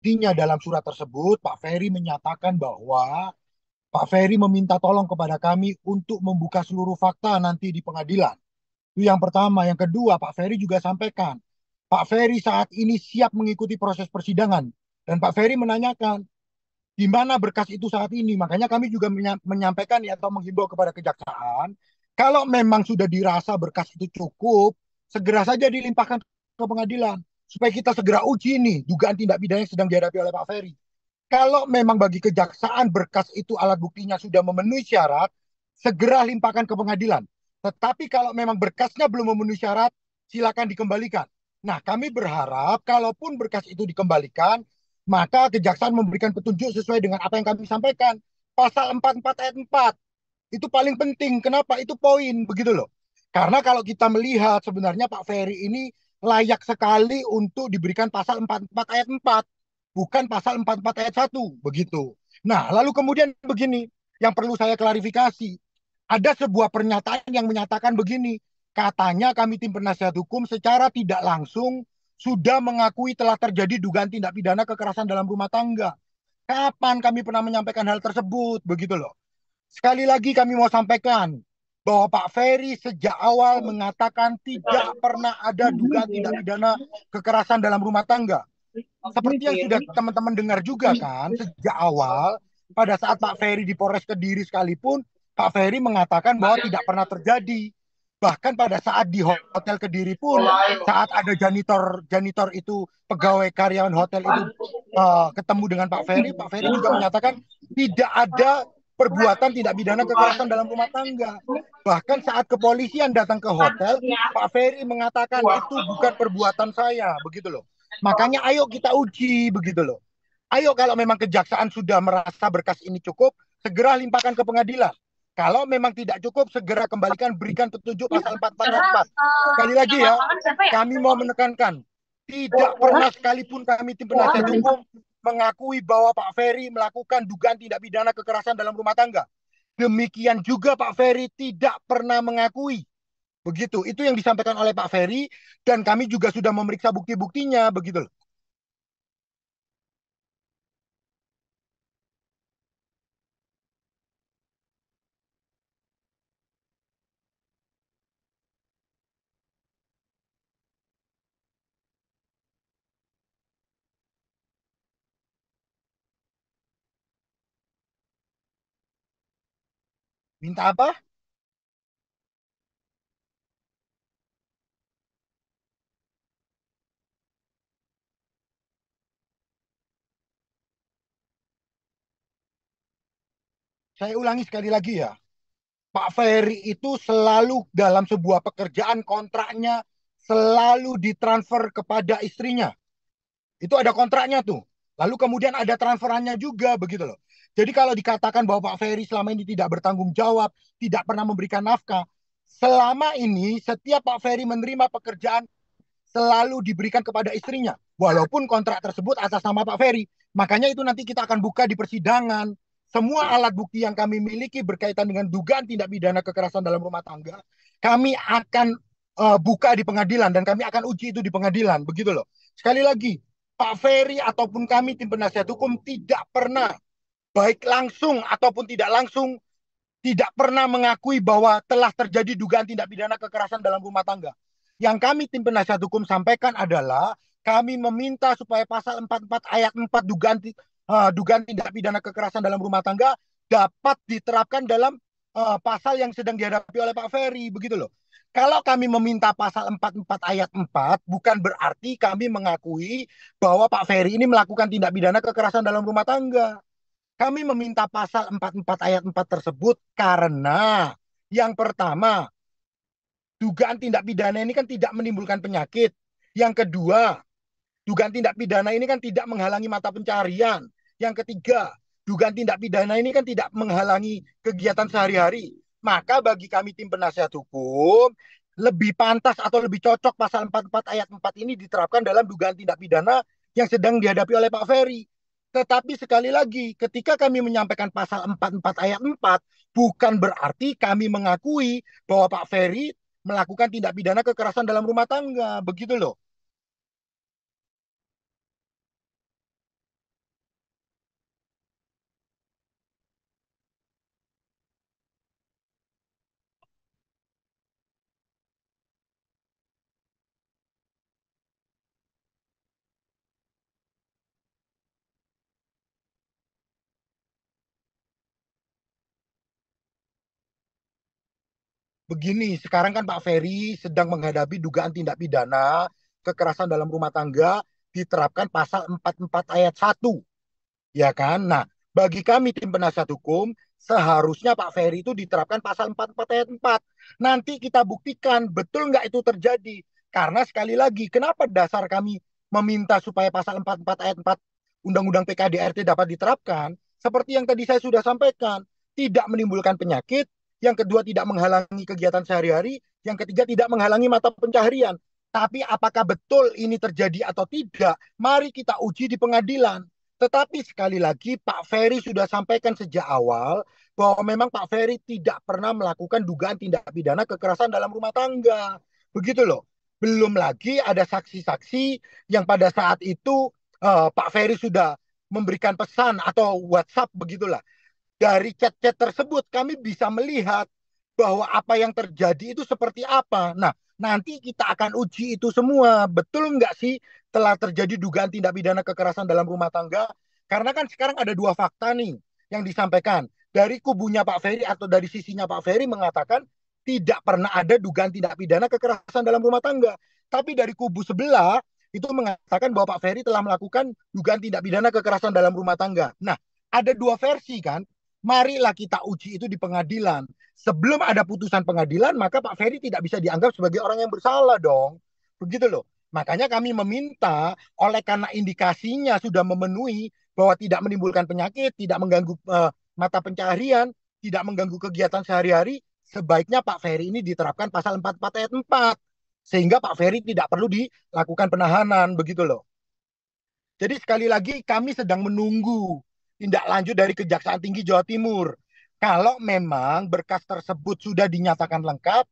buktinya dalam surat tersebut, Pak Ferry menyatakan bahwa Pak Ferry meminta tolong kepada kami untuk membuka seluruh fakta nanti di pengadilan. Itu yang pertama. Yang kedua, Pak Ferry juga sampaikan, Pak Ferry saat ini siap mengikuti proses persidangan. Dan Pak Ferry menanyakan, di mana berkas itu saat ini. Makanya kami juga menyampaikan ya, atau menghimbau kepada kejaksaan, kalau memang sudah dirasa berkas itu cukup, segera saja dilimpahkan ke pengadilan. Supaya kita segera uji nih, dugaan tindak pidana yang sedang dihadapi oleh Pak Ferry. Kalau memang bagi kejaksaan berkas itu alat buktinya sudah memenuhi syarat, segera limpahkan ke pengadilan. Tetapi kalau memang berkasnya belum memenuhi syarat, silakan dikembalikan. Nah, kami berharap kalaupun berkas itu dikembalikan, maka kejaksaan memberikan petunjuk sesuai dengan apa yang kami sampaikan. Pasal 44 ayat 4 itu paling penting. Kenapa? Itu poin begitu loh. Karena kalau kita melihat sebenarnya Pak Ferry ini layak sekali untuk diberikan pasal 44 ayat 4, bukan pasal 44 ayat 1 begitu. Nah, lalu kemudian begini, yang perlu saya klarifikasi. Ada sebuah pernyataan yang menyatakan begini, katanya kami tim penasihat hukum secara tidak langsung sudah mengakui telah terjadi dugaan tindak pidana kekerasan dalam rumah tangga. Kapan kami pernah menyampaikan hal tersebut? Begitu loh. Sekali lagi kami mau sampaikan bahwa Pak Ferry sejak awal mengatakan tidak pernah ada dugaan tindak pidana kekerasan dalam rumah tangga. Seperti yang sudah teman-teman dengar juga kan, sejak awal pada saat Pak Ferry di Polres Kediri sekalipun, Pak Ferry mengatakan bahwa tidak pernah terjadi. Bahkan pada saat di Hotel Kediri pun, saat ada janitor janitor itu, pegawai karyawan hotel itu ketemu dengan Pak Ferry juga menyatakan tidak ada perbuatan tindak pidana kekerasan dalam rumah tangga. Bahkan saat kepolisian datang ke hotel, Pak Ferry mengatakan itu bukan perbuatan saya, begitu loh. Makanya ayo kita uji, begitu loh. Ayo kalau memang kejaksaan sudah merasa berkas ini cukup, segera limpahkan ke pengadilan. Kalau memang tidak cukup, segera kembalikan, berikan petunjuk pasal 44 ayat 4. Sekali lagi ya, kami mau menekankan, tidak pernah sekalipun kami tim penasihat hukum mengakui bahwa Pak Ferry melakukan dugaan tindak pidana kekerasan dalam rumah tangga. Demikian juga Pak Ferry tidak pernah mengakui. Begitu, itu yang disampaikan oleh Pak Ferry dan kami juga sudah memeriksa bukti-buktinya, begitu loh. Minta apa? Saya ulangi sekali lagi ya. Pak Ferry itu selalu dalam sebuah pekerjaan kontraknya selalu ditransfer kepada istrinya. Itu ada kontraknya tuh. Lalu kemudian ada transferannya juga begitu loh. Jadi kalau dikatakan bahwa Pak Ferry selama ini tidak bertanggung jawab, tidak pernah memberikan nafkah, selama ini setiap Pak Ferry menerima pekerjaan selalu diberikan kepada istrinya. Walaupun kontrak tersebut atas nama Pak Ferry. Makanya itu nanti kita akan buka di persidangan. Semua alat bukti yang kami miliki berkaitan dengan dugaan tindak pidana kekerasan dalam rumah tangga, kami akan buka di pengadilan dan kami akan uji itu di pengadilan. Begitu loh. Sekali lagi, Pak Ferry ataupun kami tim penasihat hukum tidak pernah, baik langsung ataupun tidak langsung, tidak pernah mengakui bahwa telah terjadi dugaan tindak pidana kekerasan dalam rumah tangga. Yang kami tim penasihat hukum sampaikan adalah kami meminta supaya pasal 44 ayat 4 dugaan tindak pidana kekerasan dalam rumah tangga dapat diterapkan dalam pasal yang sedang dihadapi oleh Pak Ferry, begitu loh. Kalau kami meminta pasal 44 ayat 4, bukan berarti kami mengakui bahwa Pak Ferry ini melakukan tindak pidana kekerasan dalam rumah tangga. Kami meminta pasal 44 ayat 4 tersebut karena yang pertama, dugaan tindak pidana ini kan tidak menimbulkan penyakit. Yang kedua, dugaan tindak pidana ini kan tidak menghalangi mata pencarian. Yang ketiga, dugaan tindak pidana ini kan tidak menghalangi kegiatan sehari-hari. Maka bagi kami tim penasihat hukum, lebih pantas atau lebih cocok pasal 44 ayat 4 ini diterapkan dalam dugaan tindak pidana yang sedang dihadapi oleh Pak Ferry. Tetapi sekali lagi, ketika kami menyampaikan pasal 44 ayat 4, bukan berarti kami mengakui bahwa Pak Ferry melakukan tindak pidana kekerasan dalam rumah tangga. Begitu loh. begini, sekarang kan Pak Ferry sedang menghadapi dugaan tindak pidana kekerasan dalam rumah tangga diterapkan pasal 44 ayat 1, ya kan? Nah, bagi kami tim penasihat hukum, seharusnya Pak Ferry itu diterapkan pasal 44 ayat 4. Nanti kita buktikan betul nggak itu terjadi. Karena sekali lagi, kenapa dasar kami meminta supaya pasal 44 ayat 4 Undang-Undang PKDRT dapat diterapkan? Seperti yang tadi saya sudah sampaikan, tidak menimbulkan penyakit, yang kedua tidak menghalangi kegiatan sehari-hari, yang ketiga tidak menghalangi mata pencaharian. Tapi apakah betul ini terjadi atau tidak? Mari kita uji di pengadilan. Tetapi sekali lagi Pak Ferry sudah sampaikan sejak awal bahwa memang Pak Ferry tidak pernah melakukan dugaan tindak pidana kekerasan dalam rumah tangga. Begitu loh. Belum lagi ada saksi-saksi yang pada saat itu Pak Ferry sudah memberikan pesan atau WhatsApp begitulah. Dari chat-chat tersebut kami bisa melihat bahwa apa yang terjadi itu seperti apa. Nah, nanti kita akan uji itu semua. Betul nggak sih telah terjadi dugaan tindak pidana kekerasan dalam rumah tangga? Karena kan sekarang ada dua fakta nih yang disampaikan. Dari kubunya Pak Ferry atau dari sisinya Pak Ferry mengatakan tidak pernah ada dugaan tindak pidana kekerasan dalam rumah tangga. Tapi dari kubu sebelah itu mengatakan bahwa Pak Ferry telah melakukan dugaan tindak pidana kekerasan dalam rumah tangga. Nah, ada dua versi kan. Marilah kita uji itu di pengadilan. Sebelum ada putusan pengadilan, maka Pak Ferry tidak bisa dianggap sebagai orang yang bersalah dong. Begitu loh. Makanya kami meminta, oleh karena indikasinya sudah memenuhi bahwa tidak menimbulkan penyakit, tidak mengganggu mata pencaharian, tidak mengganggu kegiatan sehari-hari, sebaiknya Pak Ferry ini diterapkan pasal 44 ayat 4. Sehingga Pak Ferry tidak perlu dilakukan penahanan, begitu loh. Jadi sekali lagi kami sedang menunggu tindak lanjut dari Kejaksaan Tinggi Jawa Timur. Kalau memang berkas tersebut sudah dinyatakan lengkap,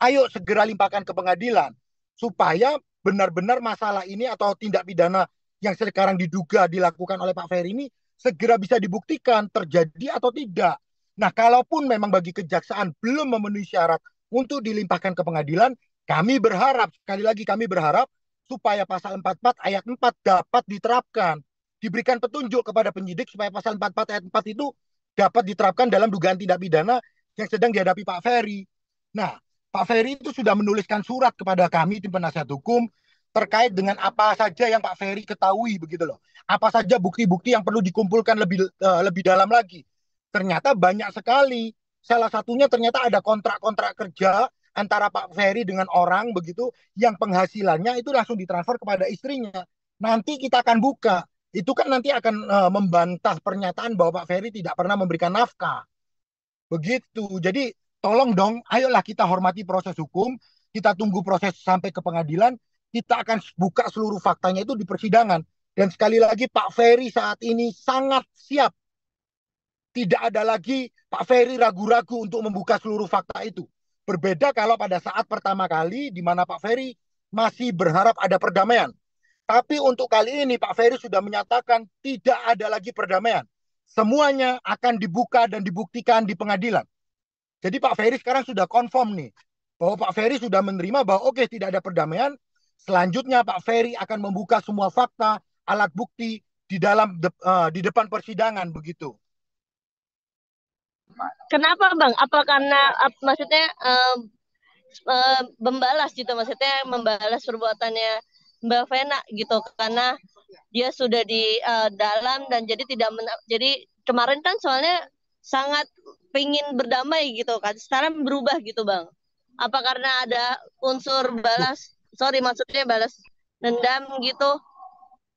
ayo segera limpahkan ke pengadilan supaya benar-benar masalah ini atau tindak pidana yang sekarang diduga dilakukan oleh Pak Ferry ini segera bisa dibuktikan terjadi atau tidak. Nah, kalaupun memang bagi kejaksaan belum memenuhi syarat untuk dilimpahkan ke pengadilan, kami berharap, sekali lagi kami berharap supaya pasal 44 ayat 4 dapat diterapkan. Diberikan petunjuk kepada penyidik supaya pasal 44 ayat 4 itu dapat diterapkan dalam dugaan tindak pidana yang sedang dihadapi Pak Ferry. Nah, Pak Ferry itu sudah menuliskan surat kepada kami tim penasihat hukum terkait dengan apa saja yang Pak Ferry ketahui begitu loh. Apa saja bukti-bukti yang perlu dikumpulkan lebih dalam lagi. Ternyata banyak sekali. Salah satunya ternyata ada kontrak-kontrak kerja antara Pak Ferry dengan orang begitu yang penghasilannya itu langsung ditransfer kepada istrinya. Nanti kita akan buka. Itu kan nanti akan membantah pernyataan bahwa Pak Ferry tidak pernah memberikan nafkah. Begitu. Jadi tolong dong, ayolah kita hormati proses hukum, kita tunggu proses sampai ke pengadilan, kita akan buka seluruh faktanya itu di persidangan. Dan sekali lagi Pak Ferry saat ini sangat siap. Tidak ada lagi Pak Ferry ragu-ragu untuk membuka seluruh fakta itu. Berbeda kalau pada saat pertama kali di mana Pak Ferry masih berharap ada perdamaian. Tapi untuk kali ini Pak Ferry sudah menyatakan tidak ada lagi perdamaian. Semuanya akan dibuka dan dibuktikan di pengadilan. Jadi Pak Ferry sekarang sudah confirm nih bahwa Pak Ferry sudah menerima bahwa oke, tidak ada perdamaian. Selanjutnya Pak Ferry akan membuka semua fakta, alat bukti di depan persidangan begitu. Kenapa Bang? Apa karena maksudnya membalas gitu, maksudnya membalas perbuatannya Mbak Vena gitu, karena dia sudah di dalam dan jadi tidak jadi kemarin kan soalnya sangat pingin berdamai gitu kan, sekarang berubah gitu Bang. Apa karena ada unsur balas, sorry maksudnya balas dendam gitu,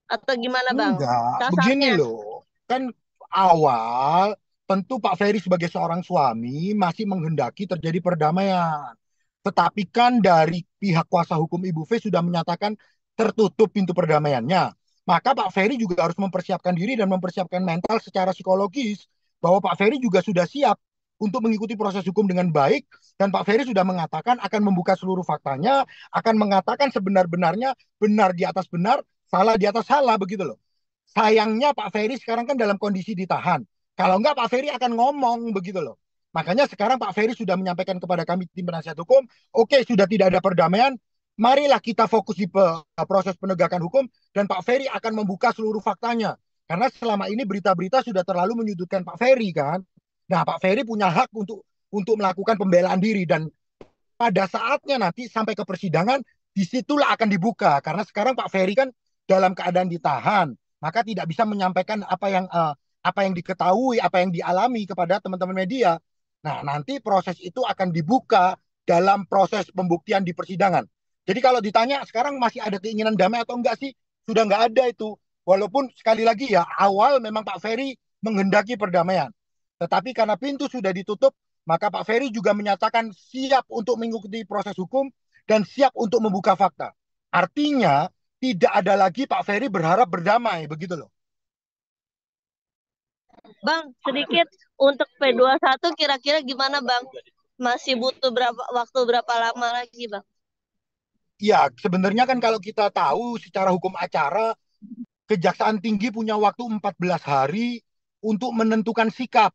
atau gimana Bang Enggak, begini kasarnya? loh. Kan awal tentu Pak Ferry sebagai seorang suami masih menghendaki terjadi perdamaian. Tetapi kan dari pihak kuasa hukum Ibu V sudah menyatakan tertutup pintu perdamaiannya. Maka Pak Ferry juga harus mempersiapkan diri dan mempersiapkan mental secara psikologis bahwa Pak Ferry juga sudah siap untuk mengikuti proses hukum dengan baik dan Pak Ferry sudah mengatakan akan membuka seluruh faktanya, akan mengatakan sebenar-benarnya, benar di atas benar, salah di atas salah begitu loh. Sayangnya Pak Ferry sekarang kan dalam kondisi ditahan. Kalau enggak Pak Ferry akan ngomong begitu loh. Makanya sekarang Pak Ferry sudah menyampaikan kepada kami tim penasihat hukum, oke, sudah tidak ada perdamaian, marilah kita fokus di proses penegakan hukum dan Pak Ferry akan membuka seluruh faktanya. Karena selama ini berita-berita sudah terlalu menyudutkan Pak Ferry kan. Nah, Pak Ferry punya hak untuk melakukan pembelaan diri dan pada saatnya nanti sampai ke persidangan, disitulah akan dibuka. Karena sekarang Pak Ferry kan dalam keadaan ditahan, maka tidak bisa menyampaikan apa yang diketahui, apa yang dialami kepada teman-teman media. Nah, nanti proses itu akan dibuka dalam proses pembuktian di persidangan. Jadi kalau ditanya sekarang masih ada keinginan damai atau enggak sih? Sudah enggak ada itu. Walaupun sekali lagi ya, awal memang Pak Ferry menghendaki perdamaian. Tetapi karena pintu sudah ditutup, maka Pak Ferry juga menyatakan siap untuk mengikuti proses hukum dan siap untuk membuka fakta. Artinya tidak ada lagi Pak Ferry berharap berdamai, begitu loh. Bang, sedikit untuk P21 kira-kira gimana Bang? Masih butuh berapa lama lagi Bang? Ya, sebenarnya kan kalau kita tahu secara hukum acara, Kejaksaan Tinggi punya waktu 14 hari untuk menentukan sikap.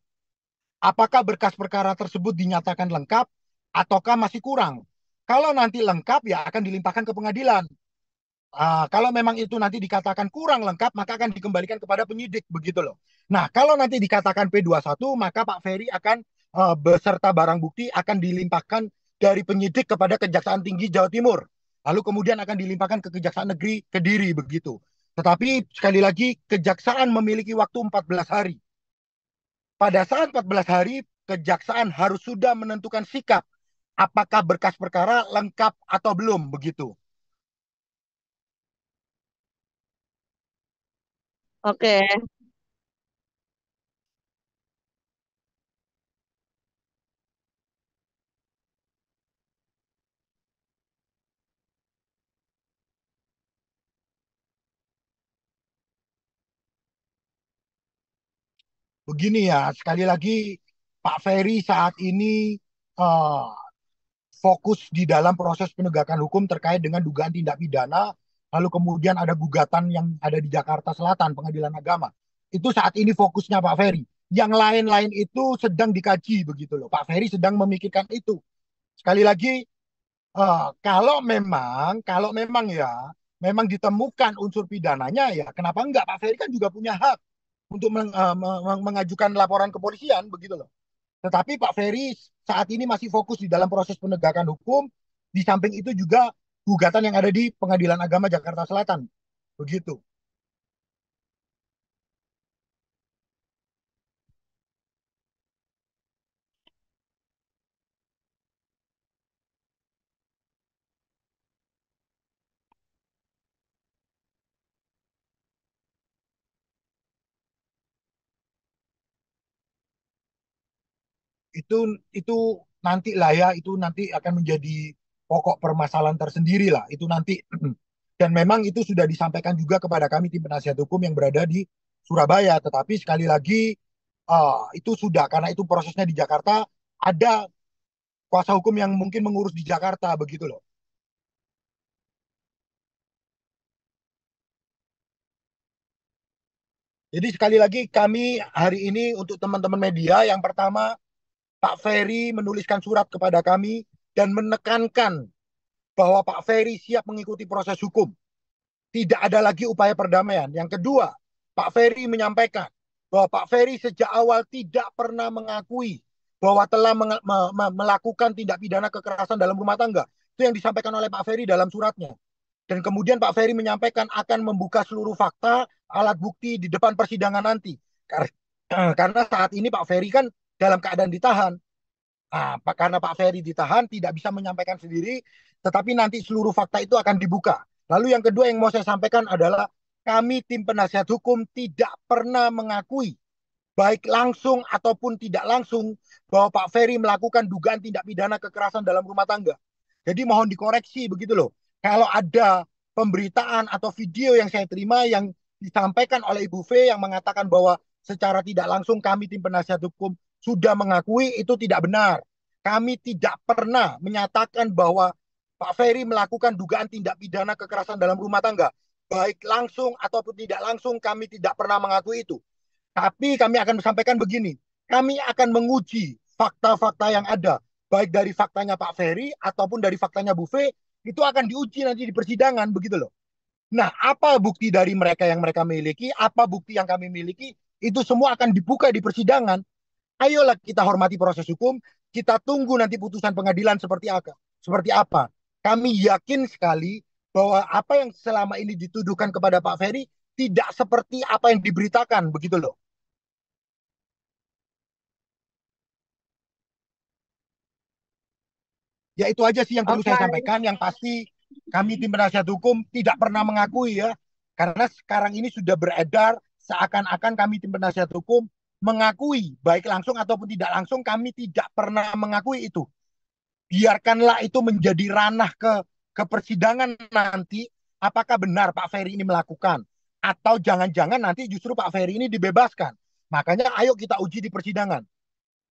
Apakah berkas perkara tersebut dinyatakan lengkap ataukah masih kurang? Kalau nanti lengkap ya akan dilimpahkan ke pengadilan. Kalau memang itu nanti dikatakan kurang lengkap, maka akan dikembalikan kepada penyidik, begitu loh. Nah, kalau nanti dikatakan P21, maka Pak Ferry akan beserta barang bukti akan dilimpahkan dari penyidik kepada Kejaksaan Tinggi Jawa Timur. Lalu kemudian akan dilimpahkan ke Kejaksaan Negeri Kediri, begitu. Tetapi sekali lagi, Kejaksaan memiliki waktu 14 hari. Pada saat 14 hari, Kejaksaan harus sudah menentukan sikap. Apakah berkas perkara lengkap atau belum, begitu. Oke, Begini ya, sekali lagi Pak Ferry saat ini eh, fokus di dalam proses penegakan hukum terkait dengan dugaan tindak pidana, lalu kemudian ada gugatan yang ada di Jakarta Selatan, Pengadilan Agama. Itu saat ini fokusnya Pak Ferry. Yang lain-lain itu sedang dikaji begitu loh. Pak Ferry sedang memikirkan itu. Sekali lagi, kalau memang ya, memang ditemukan unsur pidananya ya, kenapa enggak? Pak Ferry kan juga punya hak untuk mengajukan laporan kepolisian begitu loh. Tetapi Pak Ferry saat ini masih fokus di dalam proses penegakan hukum. Di samping itu juga gugatan yang ada di Pengadilan Agama Jakarta Selatan. Begitu. Itu itu nanti lah ya, itu nanti akan menjadi pokok permasalahan tersendiri lah. Itu nanti dan memang itu sudah disampaikan juga kepada kami tim penasihat hukum yang berada di Surabaya. Tetapi sekali lagi itu sudah karena itu prosesnya di Jakarta, ada kuasa hukum yang mungkin mengurus di Jakarta begitu loh. Jadi sekali lagi kami hari ini untuk teman-teman media, yang pertama Pak Ferry menuliskan surat kepada kami dan menekankan bahwa Pak Ferry siap mengikuti proses hukum. Tidak ada lagi upaya perdamaian. Yang kedua, Pak Ferry menyampaikan bahwa Pak Ferry sejak awal tidak pernah mengakui bahwa telah melakukan tindak pidana kekerasan dalam rumah tangga. Itu yang disampaikan oleh Pak Ferry dalam suratnya. Dan kemudian Pak Ferry menyampaikan akan membuka seluruh fakta, alat bukti di depan persidangan nanti. Karena saat ini Pak Ferry kan dalam keadaan ditahan. Karena Pak Ferry ditahan, tidak bisa menyampaikan sendiri, tetapi nanti seluruh fakta itu akan dibuka. Lalu yang kedua yang mau saya sampaikan adalah kami tim penasihat hukum tidak pernah mengakui, baik langsung ataupun tidak langsung, bahwa Pak Ferry melakukan dugaan tindak pidana kekerasan dalam rumah tangga. Jadi mohon dikoreksi begitu loh. Kalau ada pemberitaan atau video yang saya terima yang disampaikan oleh Ibu V yang mengatakan bahwa secara tidak langsung kami tim penasihat hukum sudah mengakui, itu tidak benar. Kami tidak pernah menyatakan bahwa Pak Ferry melakukan dugaan tindak pidana kekerasan dalam rumah tangga. Baik langsung ataupun tidak langsung, kami tidak pernah mengakui itu. Tapi kami akan sampaikan begini, kami akan menguji fakta-fakta yang ada, baik dari faktanya Pak Ferry ataupun dari faktanya Bu Fe, itu akan diuji nanti di persidangan, begitu loh. Nah, apa bukti dari mereka yang mereka miliki, apa bukti yang kami miliki, itu semua akan dibuka di persidangan. Ayolah kita hormati proses hukum, kita tunggu nanti putusan pengadilan seperti apa. seperti apa. Kami yakin sekali bahwa apa yang selama ini dituduhkan kepada Pak Ferry tidak seperti apa yang diberitakan, begitu loh. Ya itu aja sih yang perlu saya Oke. sampaikan. Yang pasti kami tim penasihat hukum tidak pernah mengakui ya. Karena sekarang ini sudah beredar seakan-akan kami tim penasihat hukum mengakui, baik langsung ataupun tidak langsung, kami tidak pernah mengakui itu. Biarkanlah itu menjadi ranah ke persidangan nanti. Apakah benar Pak Ferry ini melakukan? Atau jangan-jangan nanti justru Pak Ferry ini dibebaskan. Makanya ayo kita uji di persidangan.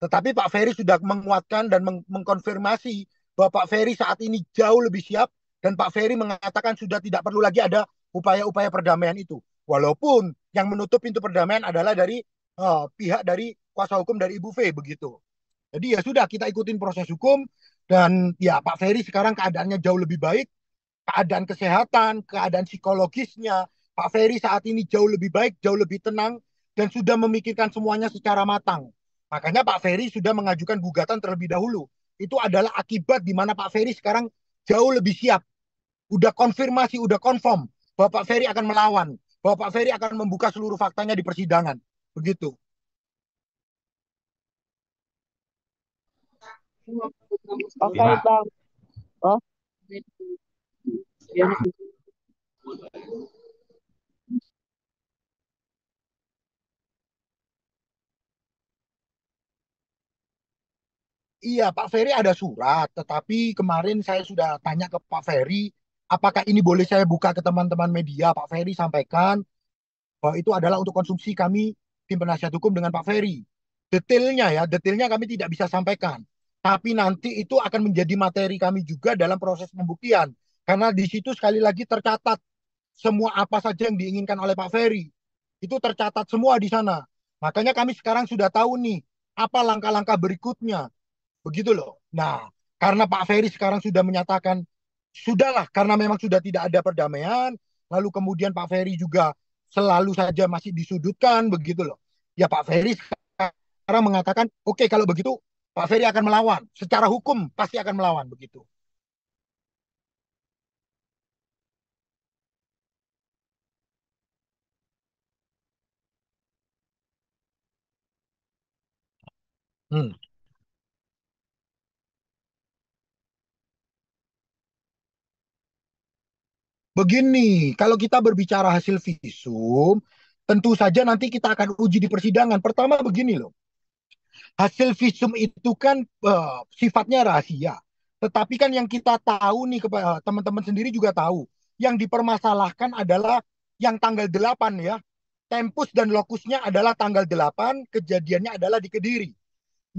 Tetapi Pak Ferry sudah menguatkan dan mengkonfirmasi bahwa Pak Ferry saat ini jauh lebih siap dan Pak Ferry mengatakan sudah tidak perlu lagi ada upaya-upaya perdamaian itu. Walaupun yang menutup pintu perdamaian adalah dari pihak dari kuasa hukum dari Ibu V begitu. Jadi ya sudah kita ikutin proses hukum dan ya Pak Ferry sekarang keadaannya jauh lebih baik, keadaan kesehatan, keadaan psikologisnya Pak Ferry saat ini jauh lebih baik, jauh lebih tenang dan sudah memikirkan semuanya secara matang. Makanya Pak Ferry sudah mengajukan gugatan terlebih dahulu. Itu adalah akibat di mana Pak Ferry sekarang jauh lebih siap. Udah konfirmasi, udah confirm bahwa Pak Ferry akan melawan, bahwa Pak Ferry akan membuka seluruh faktanya di persidangan. Begitu. Oke, Bima, Bang. Oh, Iya, Pak Ferry ada surat, tetapi kemarin saya sudah tanya ke Pak Ferry, apakah ini boleh saya buka ke teman-teman media? Pak Ferry sampaikan bahwa itu adalah untuk konsumsi kami tim penasihat hukum dengan Pak Ferry. Detailnya ya, detailnya kami tidak bisa sampaikan. Tapi nanti itu akan menjadi materi kami juga dalam proses pembuktian. Karena di situ sekali lagi tercatat semua apa saja yang diinginkan oleh Pak Ferry. Itu tercatat semua di sana. Makanya kami sekarang sudah tahu nih, apa langkah-langkah berikutnya. Begitu loh. Nah, karena Pak Ferry sekarang sudah menyatakan, sudahlah, karena memang sudah tidak ada perdamaian, lalu kemudian Pak Ferry juga selalu saja masih disudutkan, begitu loh. Ya Pak Ferry sekarang mengatakan, oke okay, kalau begitu Pak Ferry akan melawan. Secara hukum pasti akan melawan, begitu. Hmm. Begini, kalau kita berbicara hasil visum, tentu saja nanti kita akan uji di persidangan. Pertama begini loh, hasil visum itu kan sifatnya rahasia. Tetapi kan yang kita tahu nih, teman-teman sendiri juga tahu, yang dipermasalahkan adalah yang tanggal 8 ya. Tempus dan lokusnya adalah tanggal 8, kejadiannya adalah di Kediri.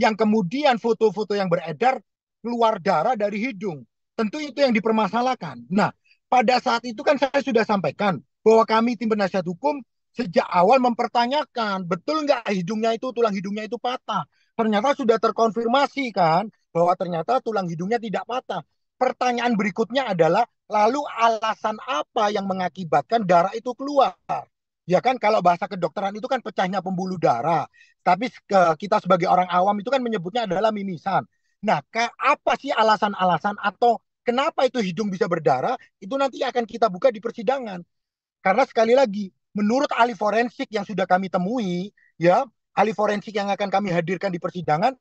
Yang kemudian foto-foto yang beredar keluar darah dari hidung. Tentu itu yang dipermasalahkan. Nah, pada saat itu kan saya sudah sampaikan bahwa kami tim penasihat hukum sejak awal mempertanyakan betul nggak hidungnya itu, tulang hidungnya itu patah. Ternyata sudah terkonfirmasi kan bahwa ternyata tulang hidungnya tidak patah. Pertanyaan berikutnya adalah lalu alasan apa yang mengakibatkan darah itu keluar? Ya kan kalau bahasa kedokteran itu kan pecahnya pembuluh darah. Tapi kita sebagai orang awam itu kan menyebutnya adalah mimisan. Nah, apa sih alasan-alasan atau kenapa itu hidung bisa berdarah? Itu nanti akan kita buka di persidangan. Karena sekali lagi, menurut ahli forensik yang sudah kami temui, ya, ahli forensik yang akan kami hadirkan di persidangan,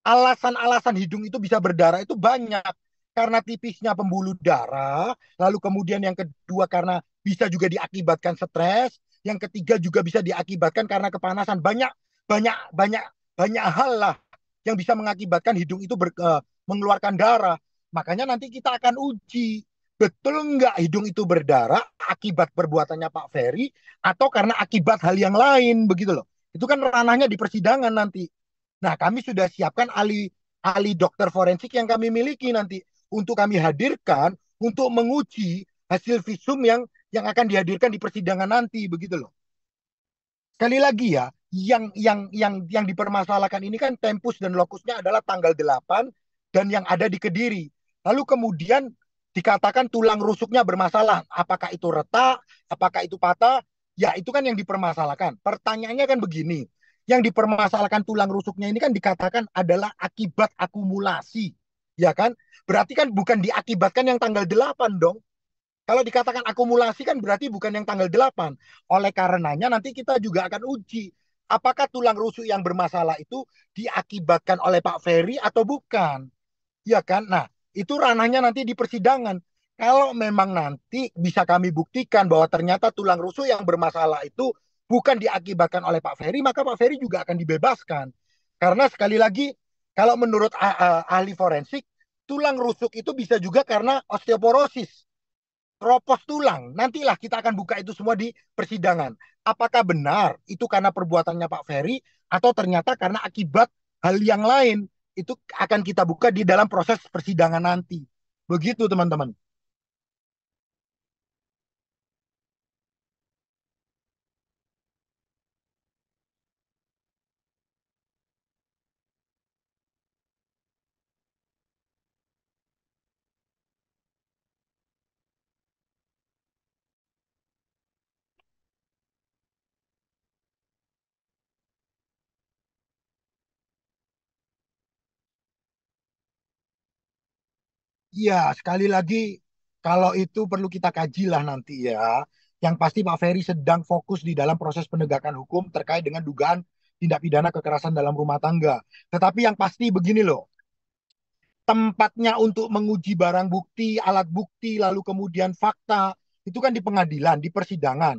alasan-alasan hidung itu bisa berdarah itu banyak. Karena tipisnya pembuluh darah, lalu kemudian yang kedua karena bisa juga diakibatkan stres, yang ketiga juga bisa diakibatkan karena kepanasan. Banyak banyak banyak banyak hal lah yang bisa mengakibatkan hidung itu mengeluarkan darah. Makanya nanti kita akan uji betul nggak hidung itu berdarah akibat perbuatannya Pak Ferry atau karena akibat hal yang lain begitu loh. Itu kan ranahnya di persidangan nanti. Nah, kami sudah siapkan ahli ahli dokter forensik yang kami miliki nanti untuk kami hadirkan untuk menguji hasil visum yang akan dihadirkan di persidangan nanti begitu loh. Sekali lagi ya, yang dipermasalahkan ini kan tempus dan lokusnya adalah tanggal 8 dan yang ada di Kediri. Lalu kemudian dikatakan tulang rusuknya bermasalah. Apakah itu retak? Apakah itu patah? Ya, itu kan yang dipermasalahkan. Pertanyaannya kan begini. Yang dipermasalahkan tulang rusuknya ini kan dikatakan adalah akibat akumulasi. Ya kan? Berarti kan bukan diakibatkan yang tanggal 8 dong. Kalau dikatakan akumulasi kan berarti bukan yang tanggal 8. Oleh karenanya nanti kita juga akan uji apakah tulang rusuk yang bermasalah itu diakibatkan oleh Pak Ferry atau bukan. Ya kan? Nah, itu ranahnya nanti di persidangan. Kalau memang nanti bisa kami buktikan bahwa ternyata tulang rusuk yang bermasalah itu bukan diakibatkan oleh Pak Ferry, maka Pak Ferry juga akan dibebaskan. Karena sekali lagi, kalau menurut ahli forensik, tulang rusuk itu bisa juga karena osteoporosis, keropos tulang. Nantilah kita akan buka itu semua di persidangan. Apakah benar itu karena perbuatannya Pak Ferry atau ternyata karena akibat hal yang lain? Itu akan kita buka di dalam proses persidangan nanti. Begitu teman-teman. Iya, sekali lagi kalau itu perlu kita kaji lah nanti ya. Yang pasti Pak Ferry sedang fokus di dalam proses penegakan hukum terkait dengan dugaan tindak pidana kekerasan dalam rumah tangga. Tetapi yang pasti begini loh, tempatnya untuk menguji barang bukti, alat bukti, lalu kemudian fakta, itu kan di pengadilan, di persidangan.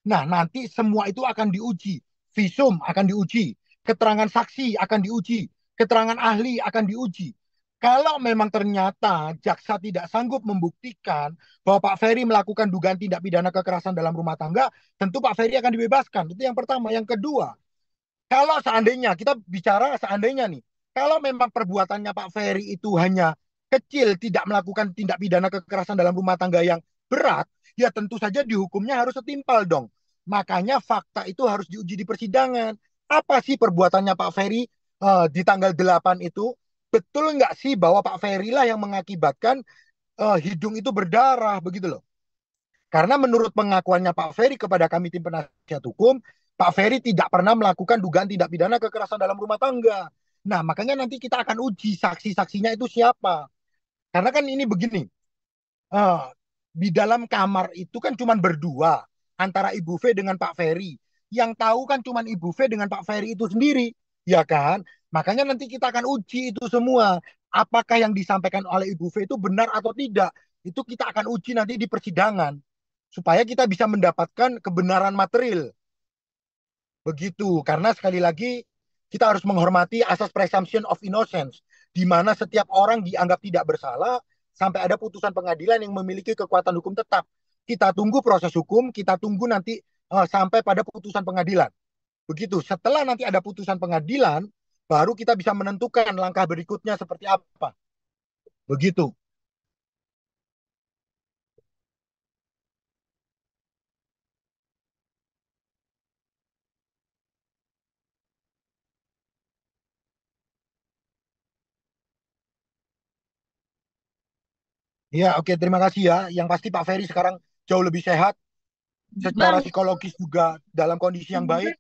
Nah, nanti semua itu akan diuji. Visum akan diuji, keterangan saksi akan diuji, keterangan ahli akan diuji. Kalau memang ternyata jaksa tidak sanggup membuktikan bahwa Pak Ferry melakukan dugaan tindak pidana kekerasan dalam rumah tangga, tentu Pak Ferry akan dibebaskan. Itu yang pertama. Yang kedua, kalau seandainya kita bicara seandainya nih, kalau memang perbuatannya Pak Ferry itu hanya kecil, tidak melakukan tindak pidana kekerasan dalam rumah tangga yang berat, ya tentu saja dihukumnya harus setimpal dong. Makanya fakta itu harus diuji di persidangan. Apa sih perbuatannya Pak Ferry di tanggal 8 itu? Betul nggak sih bahwa Pak Ferry lah yang mengakibatkan hidung itu berdarah begitu loh? Karena menurut pengakuannya Pak Ferry kepada kami tim penasihat hukum, Pak Ferry tidak pernah melakukan dugaan tindak pidana kekerasan dalam rumah tangga. Nah, makanya nanti kita akan uji saksi-saksinya itu siapa. Karena kan ini begini, eh, di dalam kamar itu kan cuma berdua antara Ibu V dengan Pak Ferry. Yang tahu kan cuma Ibu V dengan Pak Ferry itu sendiri, ya kan? Makanya nanti kita akan uji itu semua. Apakah yang disampaikan oleh Ibu V itu benar atau tidak? Itu kita akan uji nanti di persidangan supaya kita bisa mendapatkan kebenaran material. Begitu. Karena sekali lagi kita harus menghormati asas presumption of innocence di mana setiap orang dianggap tidak bersalah sampai ada putusan pengadilan yang memiliki kekuatan hukum tetap. Kita tunggu proses hukum, kita tunggu nanti sampai pada putusan pengadilan. Begitu. Setelah nanti ada putusan pengadilan, baru kita bisa menentukan langkah berikutnya seperti apa. Begitu. Ya, oke, terima kasih ya. Yang pasti Pak Ferry sekarang jauh lebih sehat, secara Bang, psikologis juga dalam kondisi yang baik,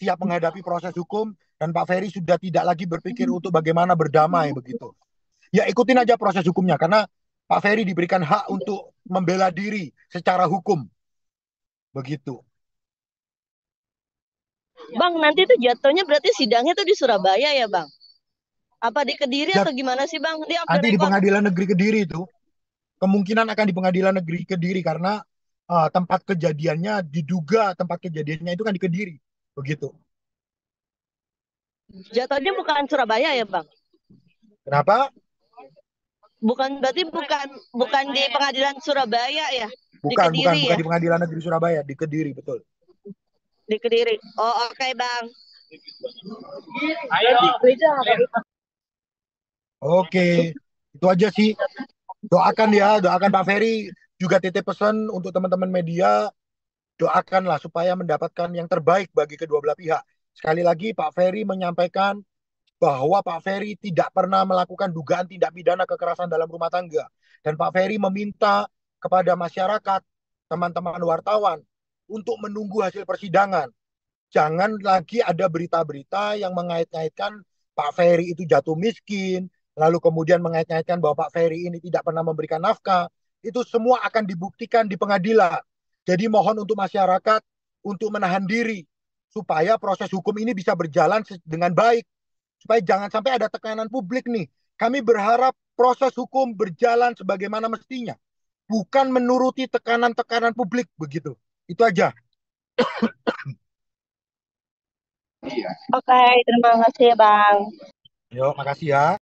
siap menghadapi proses hukum, dan Pak Ferry sudah tidak lagi berpikir untuk bagaimana berdamai begitu. Ya ikutin aja proses hukumnya, karena Pak Ferry diberikan hak untuk membela diri secara hukum, begitu. Bang, nanti tuh jatuhnya berarti sidangnya tuh di Surabaya ya, Bang? Apa di Kediri Ya, atau gimana sih, Bang? Di off the nanti di record. Pengadilan Negeri Kediri itu, kemungkinan akan di Pengadilan Negeri Kediri, karena tempat kejadiannya diduga tempat kejadiannya itu kan di Kediri, begitu. Jatuhnya bukan Surabaya ya, Bang? Kenapa? Bukan bukan di pengadilan Surabaya ya, di Bukan, bukan, Kediri bukan ya, di Pengadilan Negeri Surabaya, di Kediri, betul. di Kediri. Oh, oke, Bang. Oke, itu aja sih. Doakan ya, doakan Pak Ferry, juga titip pesan untuk teman-teman media, doakanlah supaya mendapatkan yang terbaik bagi kedua belah pihak. Sekali lagi Pak Ferry menyampaikan bahwa Pak Ferry tidak pernah melakukan dugaan tindak pidana kekerasan dalam rumah tangga. Dan Pak Ferry meminta kepada masyarakat, teman-teman wartawan, untuk menunggu hasil persidangan. Jangan lagi ada berita-berita yang mengait-ngaitkan Pak Ferry itu jatuh miskin, lalu kemudian mengait-ngaitkan bahwa Pak Ferry ini tidak pernah memberikan nafkah, itu semua akan dibuktikan di pengadilan. Jadi mohon untuk masyarakat untuk menahan diri supaya proses hukum ini bisa berjalan dengan baik, supaya jangan sampai ada tekanan publik nih. Kami berharap proses hukum berjalan sebagaimana mestinya, bukan menuruti tekanan-tekanan publik begitu. Itu aja. Oke, terima kasih ya Bang. Yo, makasih ya.